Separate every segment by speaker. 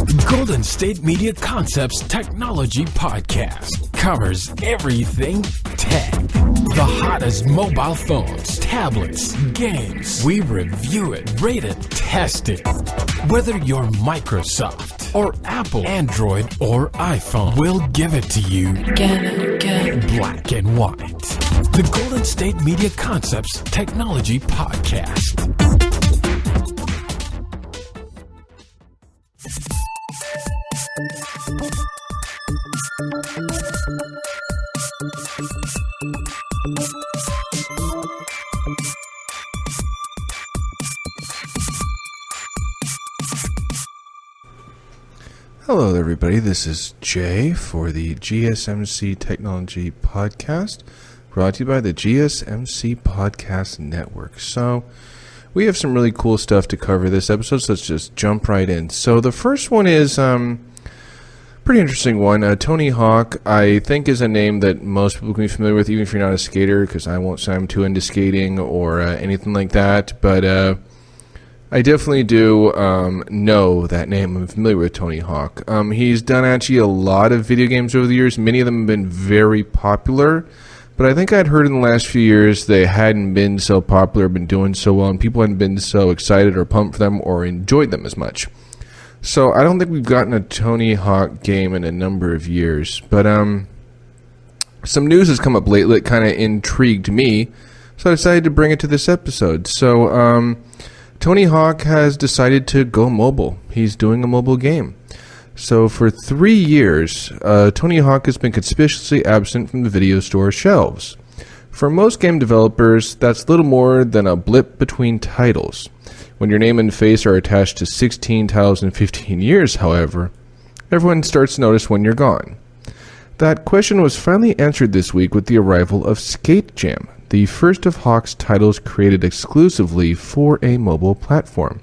Speaker 1: Golden State Media Concepts Technology Podcast covers everything tech. The hottest mobile phones, tablets, games. We review it, rate it, test it. Whether you're Microsoft or Apple, Android or iPhone, we'll give it to you. Get it. Black and white. The Golden State Media Concepts Technology Podcast.
Speaker 2: Hello everybody, this is Jay for the GSMC Technology Podcast, brought to you by the GSMC Podcast Network. So, we have some really cool stuff to cover this episode, so let's just jump right in. So the first one is pretty interesting one. Tony Hawk, I think, is a name that most people can be familiar with, even if you're not a skater, because I won't say I'm too into skating or anything like that, but I definitely do know that name. I'm familiar with Tony Hawk. He's done actually a lot of video games over the years. Many of them have been very popular, but I think I'd heard in the last few years they hadn't been so popular, been doing so well, and people hadn't been so excited or pumped for them or enjoyed them as much. So I don't think we've gotten a Tony Hawk game in a number of years. But some news has come up lately that kind of intrigued me, so I decided to bring it to this episode. So Tony Hawk has decided to go mobile. He's doing a mobile game. So for 3 years, Tony Hawk has been conspicuously absent from the video store shelves. For most game developers, that's little more than a blip between titles. When your name and face are attached to 16 titles in 15 years, however, everyone starts to notice when you're gone. That question was finally answered this week with the arrival of Skate Jam, the first of Hawk's titles created exclusively for a mobile platform.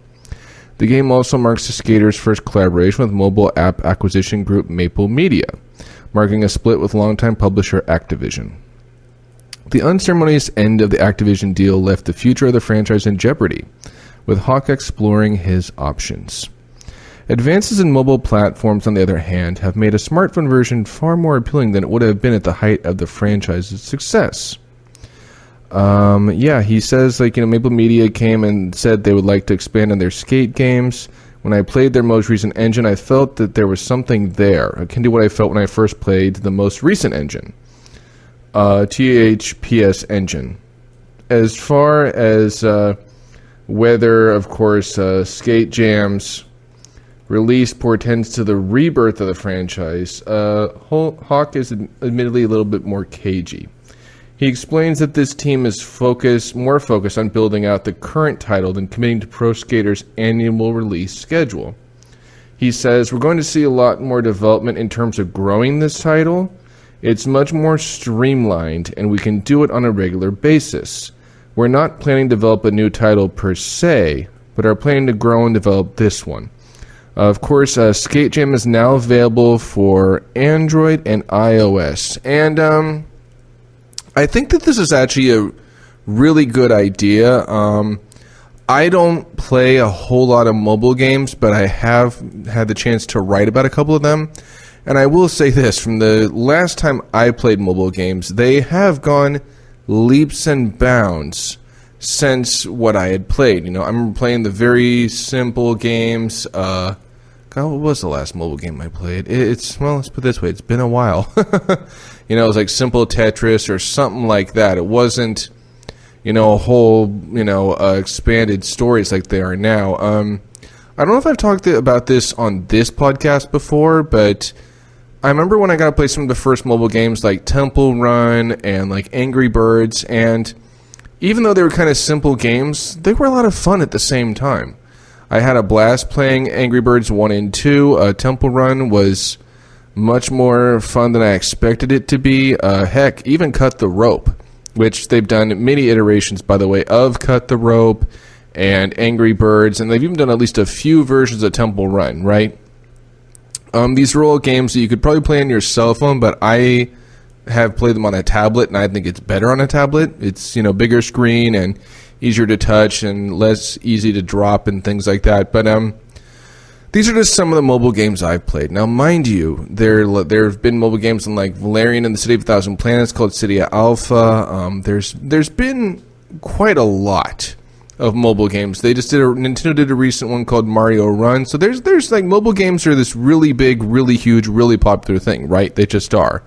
Speaker 2: The game also marks the skater's first collaboration with mobile app acquisition group Maple Media, marking a split with longtime publisher Activision. The unceremonious end of the Activision deal left the future of the franchise in jeopardy, with Hawk exploring his options. Advances in mobile platforms, on the other hand, have made a smartphone version far more appealing than it would have been at the height of the franchise's success. He says, Maple Media came and said they would like to expand on their skate games. When I played their most recent engine, I felt that there was something there, akin to what I felt when I first played the most recent engine, THPS engine. As far as whether, of course, Skate Jam's release portends to the rebirth of the franchise, Hawk is admittedly a little bit more cagey. He explains that this team is more focused on building out the current title than committing to Pro Skater's annual release schedule. He says, "We're going to see a lot more development in terms of growing this title. It's much more streamlined, and we can do it on a regular basis. We're not planning to develop a new title per se, but are planning to grow and develop this one." Of course, Skate Jam is now available for Android and iOS. And I think that this is actually a really good idea. I don't play a whole lot of mobile games, but I have had the chance to write about a couple of them. And I will say this, from the last time I played mobile games, they have gone leaps and bounds since what I had played. I remember playing the very simple games. What was the last mobile game I played? Let's put it this way, it's been a while. It was like Simple Tetris or something like that. It wasn't, a whole, expanded stories like they are now. I don't know if I've talked about this on this podcast before, but I remember when I got to play some of the first mobile games like Temple Run and like Angry Birds, and even though they were kind of simple games, they were a lot of fun at the same time. I had a blast playing Angry Birds 1 and 2. Temple Run was much more fun than I expected it to be. Heck, even Cut the Rope, which they've done many iterations, by the way, of Cut the Rope and Angry Birds, and they've even done at least a few versions of Temple Run, right? These are all games that you could probably play on your cell phone, but I have played them on a tablet, and I think it's better on a tablet. It's, bigger screen and easier to touch and less easy to drop and things like that. But These are just some of the mobile games I've played. Now, mind you, there have been mobile games in like Valerian and the City of a Thousand Planets called Cydia Alpha. There's been quite a lot of mobile games. Nintendo did a recent one called Mario Run. So there's like mobile games are this really big, really huge, really popular thing, right? They just are.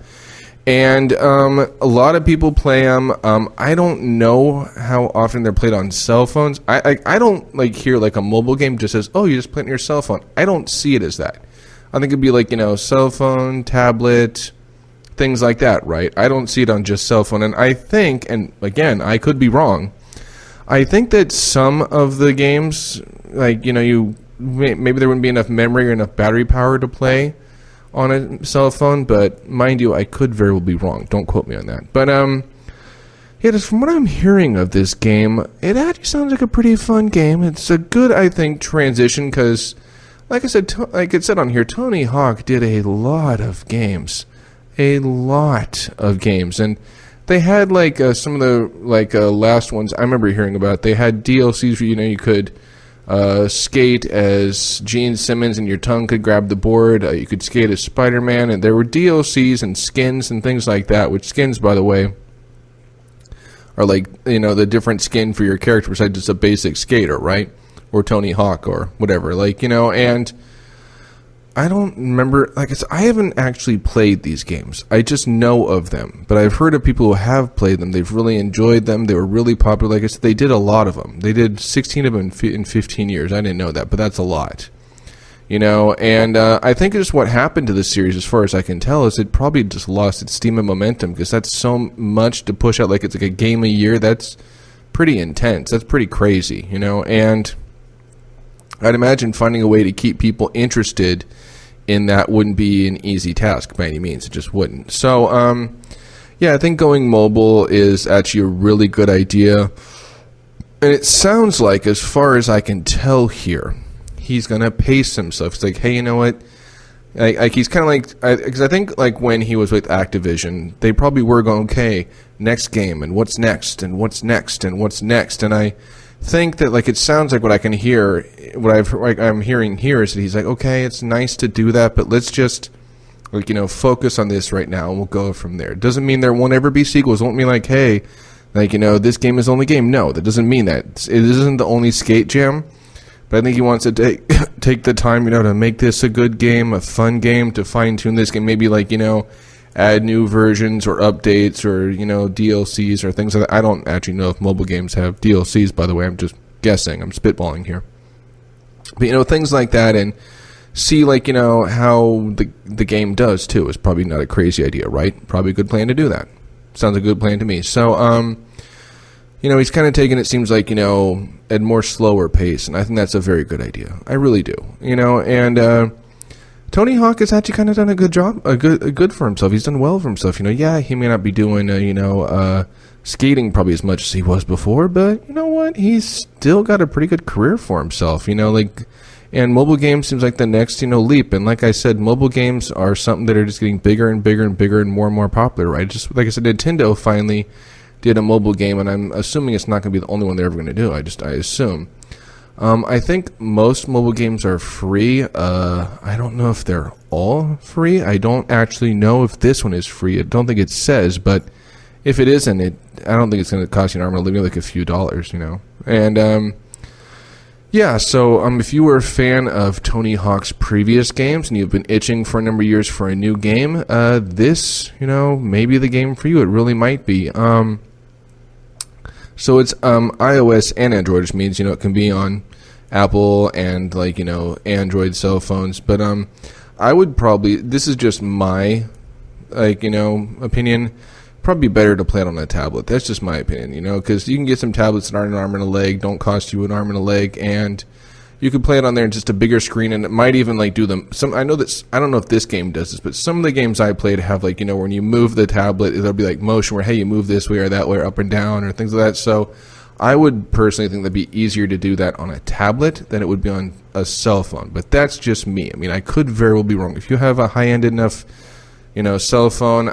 Speaker 2: And a lot of people play them. I don't know how often they're played on cell phones. I don't like hear like a mobile game just says, oh, you just play it on your cell phone. I don't see it as that. I think it'd be like, cell phone, tablet, things like that, right? I don't see it on just cell phone. And I think, and again, I could be wrong, I think that some of the games, like, maybe there wouldn't be enough memory or enough battery power to play on a cell phone, but mind you, I could very well be wrong. Don't quote me on that. But just from what I'm hearing of this game, it actually sounds like a pretty fun game. It's a good, I think, transition because, like I said, like it said on here, Tony Hawk did a lot of games, and they had like some of the last ones I remember hearing about. They had DLCs where you could skate as Gene Simmons and your tongue could grab the board. You could skate as Spider-Man, and there were DLCs and skins and things like that, which skins, by the way, are like, the different skin for your character besides just a basic skater, right? Or Tony Hawk or whatever. And I don't remember, I haven't actually played these games. I just know of them. But I've heard of people who have played them. They've really enjoyed them. They were really popular. Like I said, they did a lot of them. They did 16 of them in 15 years. I didn't know that, but that's a lot. And I think just what happened to this series, as far as I can tell, is it probably just lost its steam and momentum because that's so much to push out. Like it's like a game a year. That's pretty intense. That's pretty crazy, And I'd imagine finding a way to keep people interested in that wouldn't be an easy task by any means. It just wouldn't. So, I think going mobile is actually a really good idea. And it sounds like, as far as I can tell here, he's going to pace himself. It's like, hey, you know what? Like he's kind of like, because I think like when he was with Activision, they probably were going, okay, next game, and what's next, and what's next, and what's next. And I think that like it sounds like what I can hear, I'm hearing here is that he's like, okay, it's nice to do that, but let's just focus on this right now, and we'll go from there. It doesn't mean there won't ever be sequels. It won't mean like, hey, this game is the only game. No, that doesn't mean that. It isn't the only Skate Jam, but I think he wants to take the time, to make this a good game, a fun game, to fine tune this game, maybe add new versions or updates or, DLCs or things like that. I don't actually know if mobile games have DLCs, by the way. I'm just guessing. I'm spitballing here. But, things like that, and see, how the game does, too, is probably not a crazy idea, right? Probably a good plan to do that. Sounds a good plan to me. So, he's kind of taking, it seems like, at more slower pace, and I think that's a very good idea. I really do. And Tony Hawk has actually kind of done a good job, a good for himself. He's done well for himself. He may not be doing, skating probably as much as he was before, but you know what? He's still got a pretty good career for himself. And mobile games seems like the next, leap. And like I said, mobile games are something that are just getting bigger and bigger and bigger and more popular, right? Just like I said, Nintendo finally did a mobile game, and I'm assuming it's not going to be the only one they're ever going to do. I assume. I think most mobile games are free. I don't know if they're all free. I don't actually know if this one is free. I don't think it says, but if it isn't, I don't think it's going to cost you an arm and a leg, like a few dollars, And so if you were a fan of Tony Hawk's previous games and you've been itching for a number of years for a new game, this, may be the game for you. It really might be. So it's iOS and Android, which means, it can be on Apple and, Android cell phones. But I would probably, this is just my, opinion, probably better to play it on a tablet. That's just my opinion, because you can get some tablets that aren't an arm and a leg, don't cost you an arm and a leg, and you can play it on there in just a bigger screen, and it might even do them. I know that, I don't know if this game does this, but some of the games I played have when you move the tablet, there'll be motion where, hey, you move this way or that way or up and down or things like that. So I would personally think that'd be easier to do that on a tablet than it would be on a cell phone. But that's just me. I mean, I could very well be wrong. If you have a high-end enough, cell phone,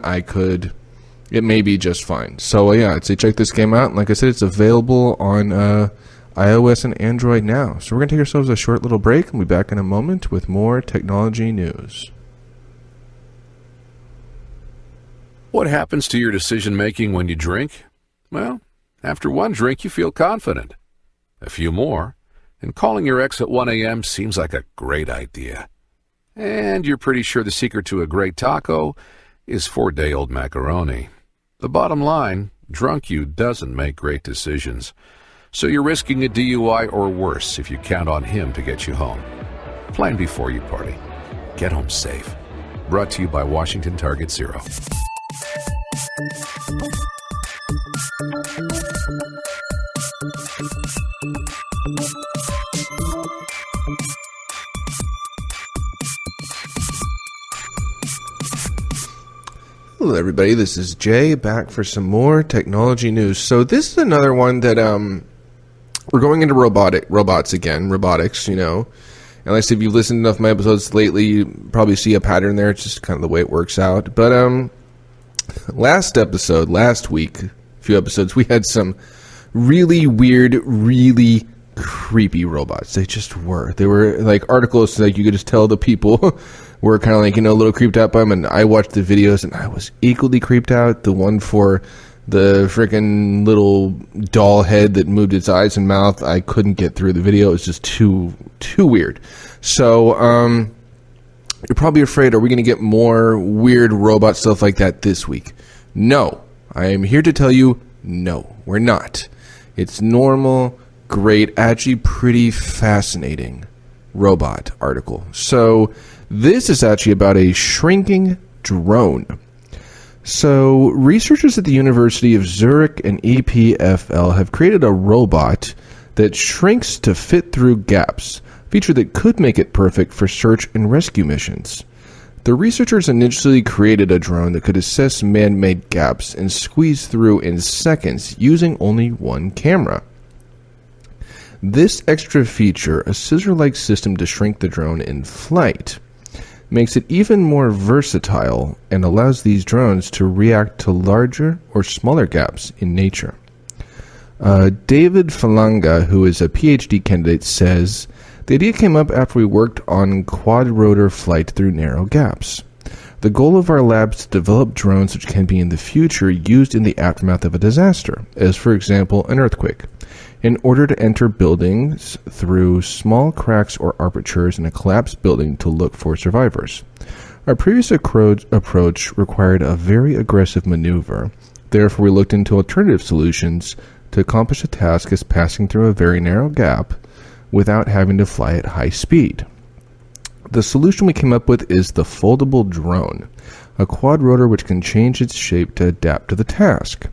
Speaker 2: it may be just fine. So yeah, I'd say check this game out. Like I said, it's available on iOS and Android now. So we're going to take ourselves a short little break and we'll be back in a moment with more technology news.
Speaker 3: What happens to your decision-making when you drink? Well, after one drink, you feel confident. A few more, and calling your ex at 1 a.m. seems like a great idea. And you're pretty sure the secret to a great taco is 4-day-old macaroni. The bottom line, drunk you doesn't make great decisions. So you're risking a DUI or worse if you count on him to get you home. Plan before you party. Get home safe. Brought to you by Washington Target Zero.
Speaker 2: Hello everybody, this is Jay back for some more technology news. So this is another one that we're going into robotics, you know. And like I said, if you've listened to enough of my episodes lately, you probably see a pattern there. It's just kind of the way it works out. But last week, a few episodes, we had some really weird, really creepy robots. They just were. They were like articles, like you could just tell the people were kind of like, you know, a little creeped out by them. And I watched the videos and I was equally creeped out. The one for the freaking little doll head that moved its eyes and mouth, I couldn't get through the video. It was just too weird. So, you're probably afraid, are we going to get more weird robot stuff like that this week? No. I am here to tell you, no, we're not. It's normal, great, actually pretty fascinating robot article. So, this is actually about a shrinking drone. So, researchers at the University of Zurich and EPFL have created a robot that shrinks to fit through gaps, a feature that could make it perfect for search and rescue missions. The researchers initially created a drone that could assess man-made gaps and squeeze through in seconds using only one camera. This extra feature, a scissor-like system to shrink the drone in flight, makes it even more versatile and allows these drones to react to larger or smaller gaps in nature. David Falanga, who is a PhD candidate, says, "The idea came up after we worked on quad-rotor flight through narrow gaps. The goal of our lab is to develop drones which can be in the future used in the aftermath of a disaster, as for example an earthquake, in order to enter buildings through small cracks or apertures in a collapsed building to look for survivors. Our previous approach required a very aggressive maneuver. Therefore, we looked into alternative solutions to accomplish a task as passing through a very narrow gap without having to fly at high speed. The solution we came up with is the foldable drone, a quadrotor which can change its shape to adapt to the task.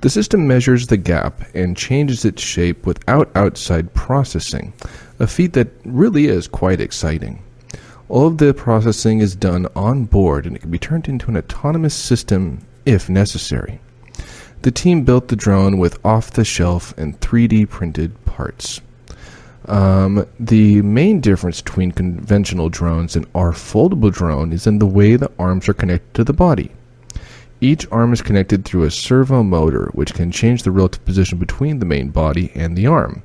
Speaker 2: The system measures the gap and changes its shape without outside processing, a feat that really is quite exciting. All of the processing is done on board and it can be turned into an autonomous system if necessary. The team built the drone with off-the-shelf and 3D printed parts. The main difference between conventional drones and our foldable drone is in the way the arms are connected to the body. Each arm is connected through a servo motor, which can change the relative position between the main body and the arm.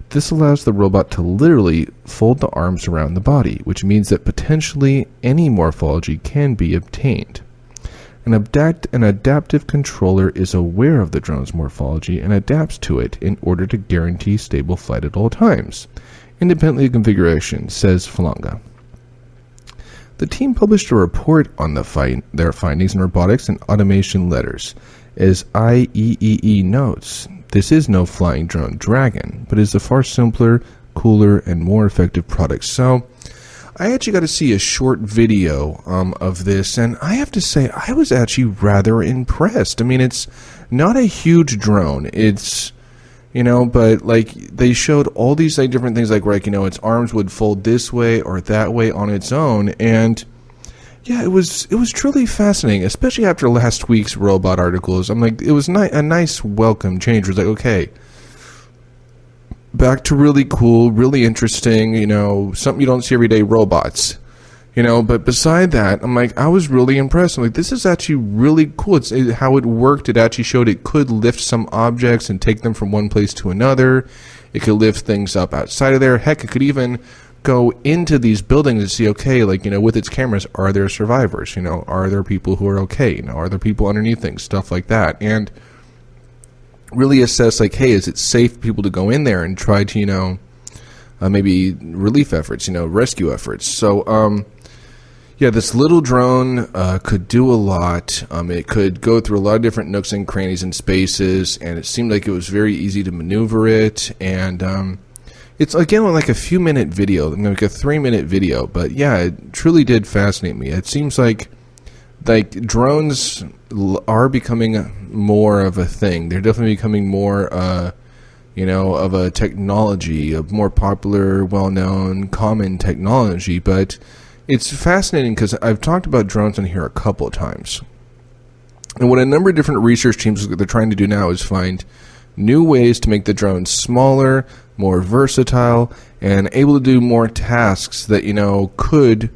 Speaker 2: This allows the robot to literally fold the arms around the body, which means that potentially any morphology can be obtained. An adaptive controller is aware of the drone's morphology and adapts to it in order to guarantee stable flight at all times, independently of configuration, says Falanga. The team published a report on their findings in Robotics and Automation Letters. As IEEE notes, this is no flying drone dragon, but is a far simpler, cooler, and more effective product. So, I actually got to see a short video of this, and I have to say, I was actually rather impressed. I mean, it's not a huge drone. It's, you know, but like they showed all these like different things, like you know, its arms would fold this way or that way on its own, and yeah, it was truly fascinating, especially after last week's robot articles. I'm like, it was a nice welcome change. It was like, okay, back to really cool, really interesting, you know, something you don't see every day, robots. You know, but beside that, I'm like, I was really impressed. I'm like, this is actually really cool. How it worked. It actually showed it could lift some objects and take them from one place to another. It could lift things up outside of there. Heck, it could even go into these buildings and see, okay, like, with its cameras, are there survivors? Are there people who are okay? Are there people underneath things? Stuff like that. And really assess, like, hey, is it safe for people to go in there and try to, maybe relief efforts, rescue efforts. So, yeah, this little drone could do a lot. It could go through a lot of different nooks and crannies and spaces, and it seemed like it was very easy to maneuver it. And it's, again, like a few-minute video, like a 3-minute video. But, yeah, it truly did fascinate me. It seems like drones are becoming more of a thing. They're definitely becoming more, of a technology, a more popular, well-known, common technology. But it's fascinating because I've talked about drones on here a couple of times. And what a number of different research teams they're trying to do now is find new ways to make the drones smaller, more versatile, and able to do more tasks that, could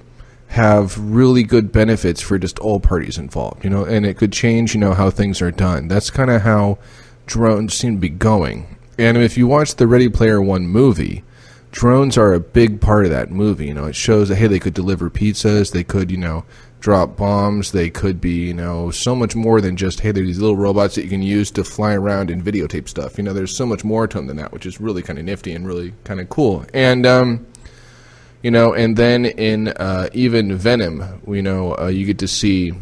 Speaker 2: have really good benefits for just all parties involved, and it could change, how things are done. That's kind of how drones seem to be going. And if you watch the Ready Player One movie, drones are a big part of that movie. It shows that, hey, they could deliver pizzas, they could, drop bombs, they could be, so much more than just, hey, there's these little robots that you can use to fly around and videotape stuff. There's so much more to them than that, which is really kind of nifty and really kind of cool. And, and then in even Venom, you get to see,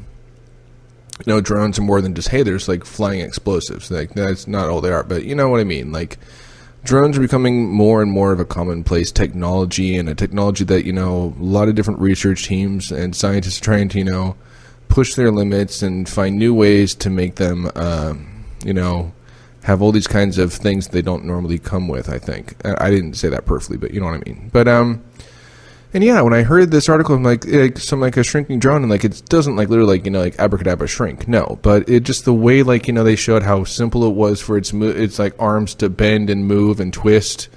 Speaker 2: drones are more than just, hey, there's like flying explosives. Like, that's not all they are, but you know what I mean. Like, drones are becoming more and more of a commonplace technology, and a technology that, a lot of different research teams and scientists are trying to, push their limits and find new ways to make them, have all these kinds of things they don't normally come with, I think. I didn't say that perfectly, but you know what I mean. But, and yeah, when I heard this article, I'm like a shrinking drone, and like it doesn't like literally like abracadabra shrink, no, but it just the way they showed how simple it was for its like arms to bend and move and twist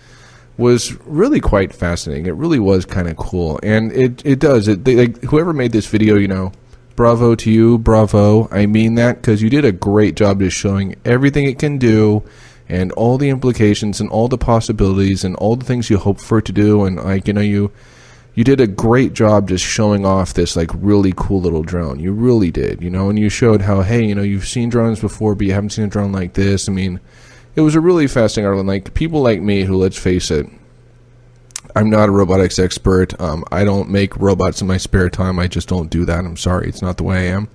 Speaker 2: was really quite fascinating. It really was kind of cool, and whoever made this video, bravo to you, bravo. I mean that because you did a great job just showing everything it can do, and all the implications and all the possibilities and all the things you hope for it to do, and like you did a great job just showing off this like really cool little drone. You really did, and you showed how, hey, you've seen drones before, but you haven't seen a drone like this. I mean, it was a really fascinating article. And like people like me who, let's face it, I'm not a robotics expert. I don't make robots in my spare time. I just don't do that. I'm sorry. It's not the way I am.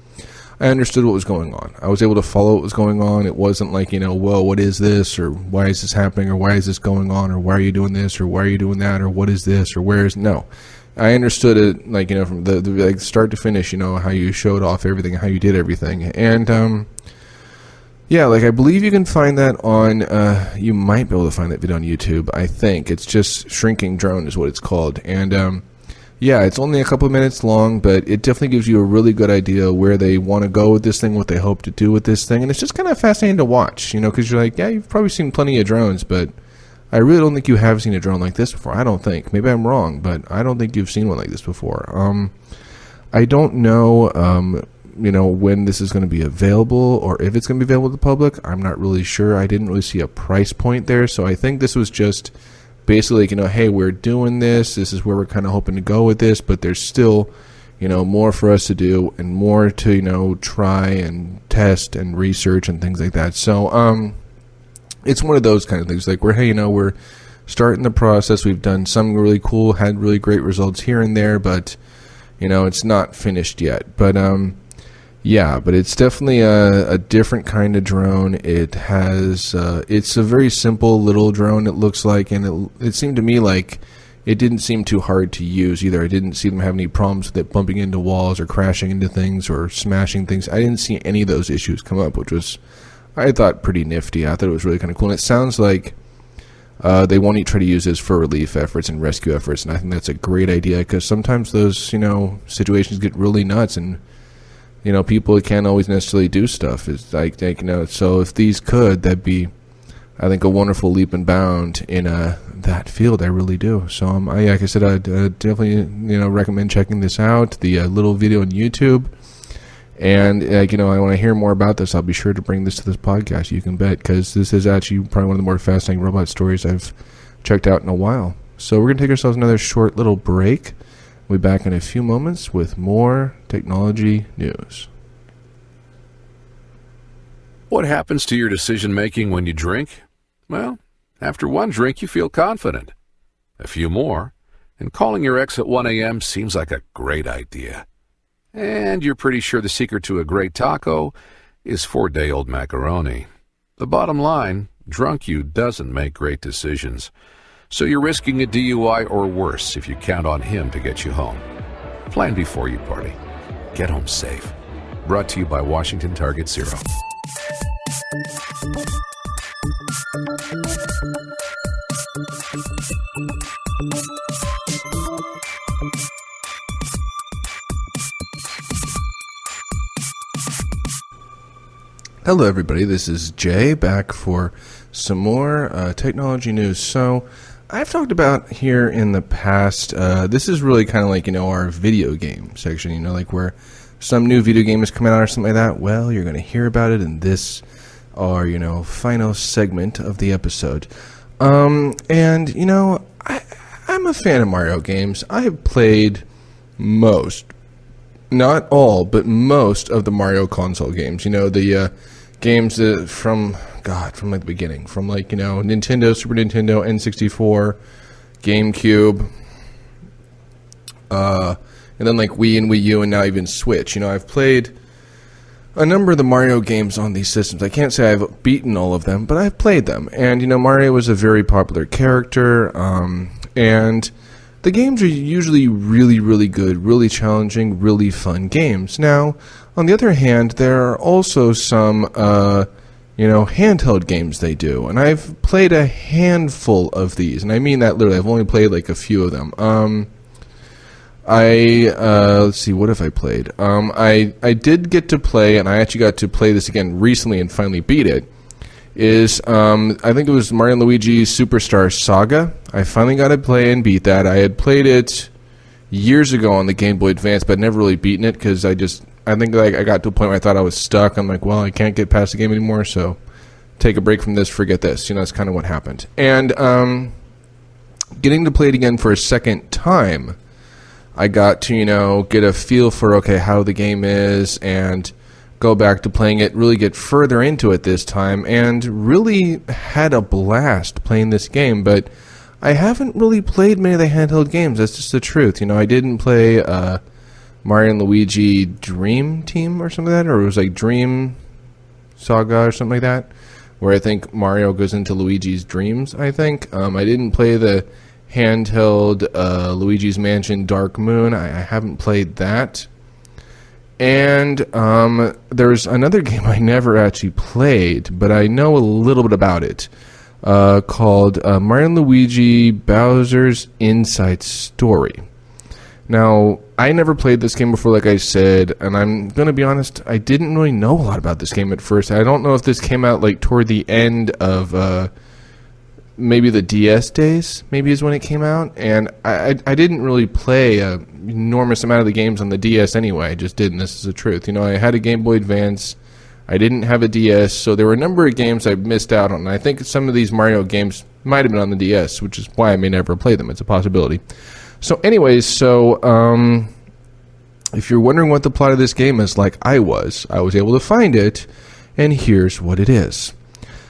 Speaker 2: I understood what was going on. I was able to follow what was going on. It wasn't like, whoa, what is this? Or why is this happening? Or why is this going on? Or why are you doing this? Or why are you doing that? Or what is this? Or where is... No. I understood it, like, from the like start to finish, how you showed off everything, how you did everything. And, yeah, like, I believe you can find that on, you might be able to find that video on YouTube, I think. It's just Shrinking Drone is what it's called. And, yeah, it's only a couple of minutes long, but it definitely gives you a really good idea where they want to go with this thing, what they hope to do with this thing. And it's just kind of fascinating to watch, because you're like, yeah, you've probably seen plenty of drones, but I really don't think you have seen a drone like this before. I don't think. Maybe I'm wrong, but I don't think you've seen one like this before. I don't know, when this is going to be available or if it's going to be available to the public. I'm not really sure. I didn't really see a price point there, so I think this was just basically, hey, we're doing this. This is where we're kind of hoping to go with this, but there's still, more for us to do and more to, try and test and research and things like that. So, it's one of those kind of things, like where, hey, we're starting the process. We've done some really cool, had really great results here and there, but, it's not finished yet. But, yeah, but it's definitely a different kind of drone. It has, it's a very simple little drone, it looks like, and it seemed to me like it didn't seem too hard to use either. I didn't see them have any problems with it bumping into walls or crashing into things or smashing things. I didn't see any of those issues come up, which was, I thought, pretty nifty. I thought it was really kind of cool. And it sounds like they want to try to use this for relief efforts and rescue efforts. And I think that's a great idea because sometimes those, situations get really nuts and, people can't always necessarily do stuff. It's like, so if these could, that'd be, I think, a wonderful leap and bound in that field. I really do. So, like I said, I'd definitely, recommend checking this out, the little video on YouTube. And, I want to hear more about this. I'll be sure to bring this to this podcast, you can bet, because this is actually probably one of the more fascinating robot stories I've checked out in a while. So we're going to take ourselves another short little break. We'll be back in a few moments with more technology news.
Speaker 3: What happens to your decision-making when you drink? Well, after one drink, you feel confident. A few more, and calling your ex at 1 a.m. seems like a great idea. And you're pretty sure the secret to a great taco is 4-day-old macaroni. The bottom line, drunk you doesn't make great decisions. So you're risking a DUI or worse if you count on him to get you home. Plan before you party. Get home safe. Brought to you by Washington Target Zero.
Speaker 2: Hello, everybody. This is Jay back for some more technology news. So, I've talked about here in the past, this is really kind of like, our video game section, like where some new video game is coming out or something like that. Well, you're going to hear about it in this, our, final segment of the episode. I'm a fan of Mario games. I have played most, not all, but most of the Mario console games. The games that from like the beginning, from like, Nintendo, Super Nintendo, N64, GameCube, and then like Wii and Wii U, and now even Switch. I've played a number of the Mario games on these systems. I can't say I've beaten all of them, but I've played them. And, Mario was a very popular character, and the games are usually really, really good, really challenging, really fun games. Now, on the other hand, there are also some, handheld games they do. And I've played a handful of these. And I mean that literally. I've only played like a few of them. Let's see, what have I played? I did get to play, and I actually got to play this again recently and finally beat it, I think it was Mario & Luigi Superstar Saga. I finally got to play and beat that. I had played it years ago on the Game Boy Advance, but never really beaten it because I think like I got to a point where I thought I was stuck. I'm like, well, I can't get past the game anymore, so take a break from this, forget this. That's kind of what happened. And getting to play it again for a second time, I got to, get a feel for, okay, how the game is, and go back to playing it, really get further into it this time, and really had a blast playing this game. But I haven't really played many of the handheld games. That's just the truth. I didn't play Mario & Luigi Dream Team or something like that, or it was like Dream Saga or something like that, where I think Mario goes into Luigi's dreams, I think. I didn't play the handheld Luigi's Mansion Dark Moon. I haven't played that. And there's another game I never actually played, but I know a little bit about it, called Mario & Luigi Bowser's Inside Story. Now, I never played this game before, like I said, and I'm going to be honest, I didn't really know a lot about this game at first. I don't know if this came out like toward the end of maybe the DS days, maybe is when it came out, and I didn't really play an enormous amount of the games on the DS anyway. I just didn't. This is the truth. I had a Game Boy Advance. I didn't have a DS, so there were a number of games I missed out on. And I think some of these Mario games might have been on the DS, which is why I may never play them. It's a possibility. So anyways, if you're wondering what the plot of this game is, like I was able to find it, and here's what it is.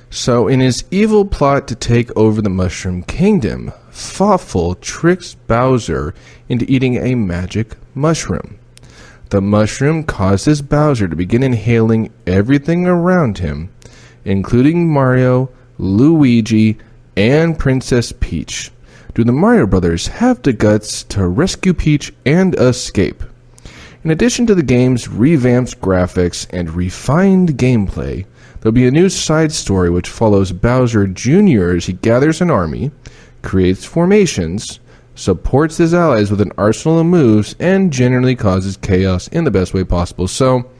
Speaker 2: So, in his evil plot to take over the Mushroom Kingdom, Fawful tricks Bowser into eating a magic mushroom. The mushroom causes Bowser to begin inhaling everything around him, including Mario, Luigi, and Princess Peach. Do the Mario Brothers have the guts to rescue Peach and escape? In addition to the game's revamped graphics and refined gameplay, there'll be a new side story which follows Bowser Jr. as he gathers an army, creates formations, supports his allies with an arsenal of moves, and generally causes chaos in the best way possible. So,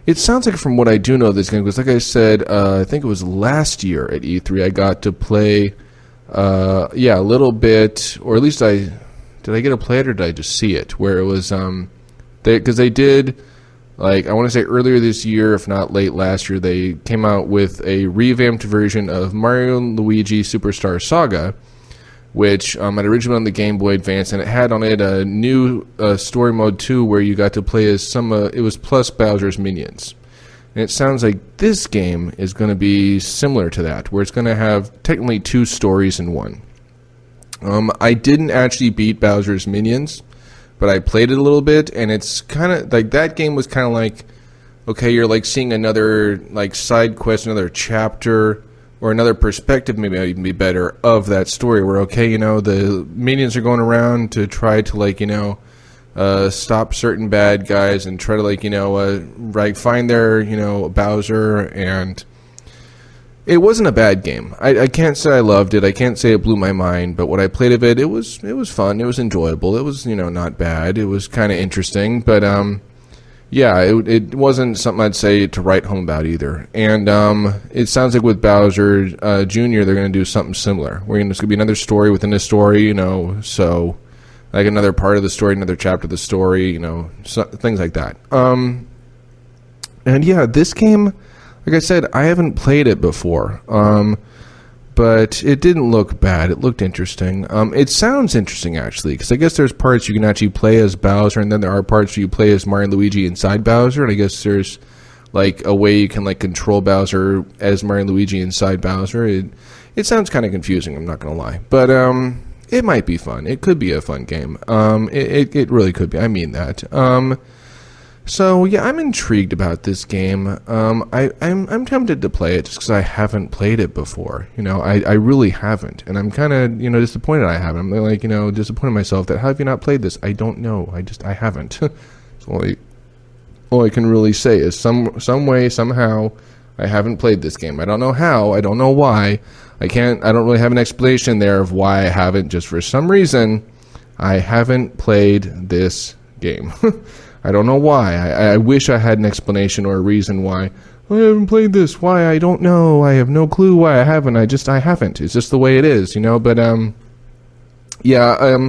Speaker 2: it sounds like from what I do know of this game, because like I said, I think it was last year at E3, I got to play, a little bit, or at least did I get to play it or did I just see it? Where it was, because they did Like, I want to say earlier this year, if not late last year, they came out with a revamped version of Mario & Luigi Superstar Saga, which had originally on the Game Boy Advance, and it had on it a new story mode too, where you got to play as it was plus Bowser's minions. And it sounds like this game is going to be similar to that, where it's going to have technically 2 stories in one. I didn't actually beat Bowser's minions, but I played it a little bit, and it's kind of like that game was kind of like, okay, you're like seeing another like side quest, another chapter, or another perspective, maybe even be better, of that story, where, okay, the minions are going around to try to, like, stop certain bad guys and try to, find their, Bowser, and it wasn't a bad game. I can't say I loved it. I can't say it blew my mind, but what I played of it, it was fun. It was enjoyable. It was, not bad. It was kind of interesting, but, yeah, it wasn't something I'd say to write home about either. And it sounds like with Bowser Jr., they're going to do something similar. There's going to be another story within a story, so like another part of the story, another chapter of the story, things like that. And yeah, this game, like I said, I haven't played it before. But it didn't look bad. It looked interesting. It sounds interesting, actually, because I guess there's parts you can actually play as Bowser, and then there are parts where you play as Mario and Luigi inside Bowser, and I guess there's, like, a way you can, like, control Bowser as Mario and Luigi inside Bowser. It sounds kind of confusing, I'm not going to lie. But it might be fun. It could be a fun game. It really could be. I mean that. So, yeah, I'm intrigued about this game. I'm tempted to play it just because I haven't played it before. I really haven't. And I'm kind of, disappointed I haven't. I'm like, disappointed myself that, how have you not played this? I don't know. I haven't. So all I can really say is some way, somehow, I haven't played this game. I don't know how. I don't know why. I don't really have an explanation there of why I haven't. Just for some reason, I haven't played this game. I don't know why. I wish I had an explanation or a reason why. I haven't played this. Why? I don't know. I have no clue why I haven't. I haven't. It's just the way it is, But, yeah,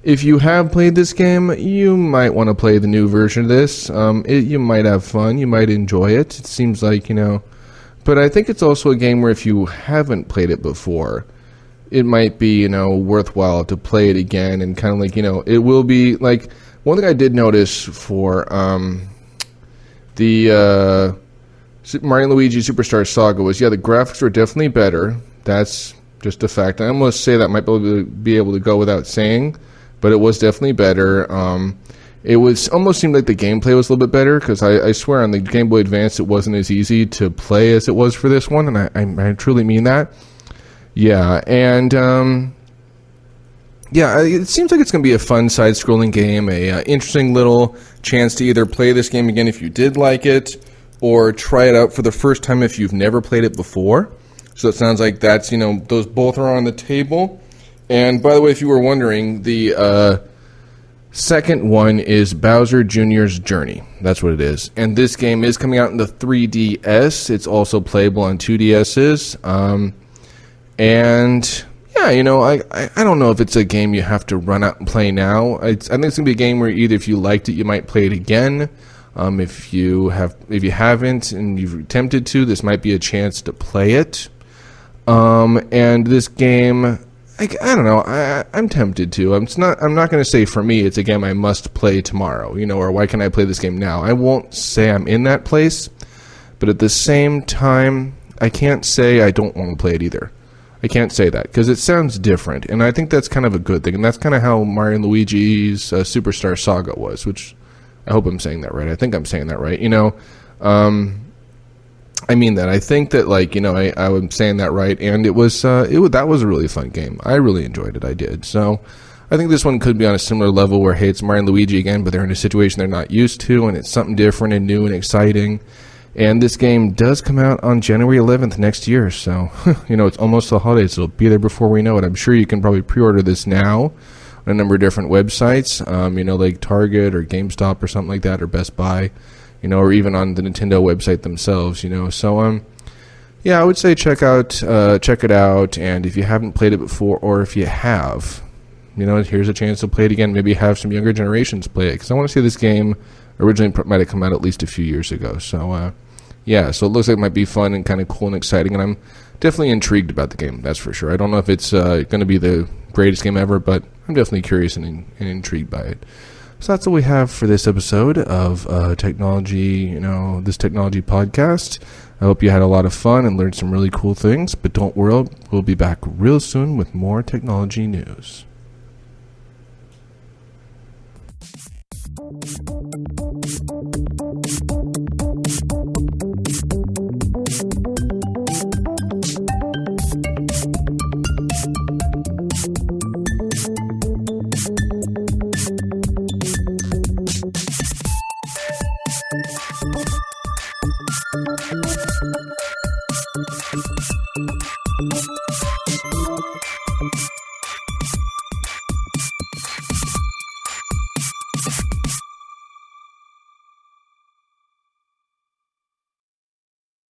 Speaker 2: if you have played this game, you might want to play the new version of this. You might have fun. You might enjoy it. It seems like, But I think it's also a game where if you haven't played it before, it might be, worthwhile to play it again and kind of like, it will be like... One thing I did notice for the Super Mario & Luigi Superstar Saga was, yeah, the graphics were definitely better. That's just a fact. I almost say that might be able to go without saying, but it was definitely better. It almost seemed like the gameplay was a little bit better, because I swear on the Game Boy Advance it wasn't as easy to play as it was for this one, and I truly mean that. Yeah, and... yeah, it seems like it's going to be a fun side-scrolling game, a interesting little chance to either play this game again if you did like it, or try it out for the first time if you've never played it before. So it sounds like that's, those both are on the table. And by the way, if you were wondering, the second one is Bowser Jr.'s Journey. That's what it is. And this game is coming out in the 3DS. It's also playable on 2DSs. And... yeah, I don't know if it's a game you have to run out and play now. I think it's going to be a game where either if you liked it, you might play it again. If you haven't and you've attempted to, this might be a chance to play it. And this game, I don't know. I'm tempted to. I'm not going to say for me it's a game I must play tomorrow. Or why can I play this game now? I won't say I'm in that place, but at the same time, I can't say I don't want to play it either. I can't say that, because it sounds different, and I think that's kind of a good thing, and that's kind of how Mario & Luigi's Superstar Saga was, which I hope I'm saying that right. I think I'm saying that right. I mean that. I think that, I'm saying that right, and that was a really fun game. I really enjoyed it. I did. So I think this one could be on a similar level where, hey, it's Mario & Luigi again, but they're in a situation they're not used to, and it's something different and new and exciting. And this game does come out on January 11th next year, so, it's almost the holidays. It'll be there before we know it. I'm sure you can probably pre-order this now on a number of different websites, like Target or GameStop or something like that, or Best Buy, or even on the Nintendo website themselves, So, yeah, I would say check it out, and if you haven't played it before, or if you have, here's a chance to play it again. Maybe have some younger generations play it, because I want to see this game originally might have come out at least a few years ago. So, yeah, so it looks like it might be fun and kind of cool and exciting, and I'm definitely intrigued about the game, that's for sure. I don't know if it's going to be the greatest game ever, but I'm definitely curious and intrigued by it. So that's all we have for this episode of technology, this technology podcast. I hope you had a lot of fun and learned some really cool things, but don't worry, we'll be back real soon with more technology news.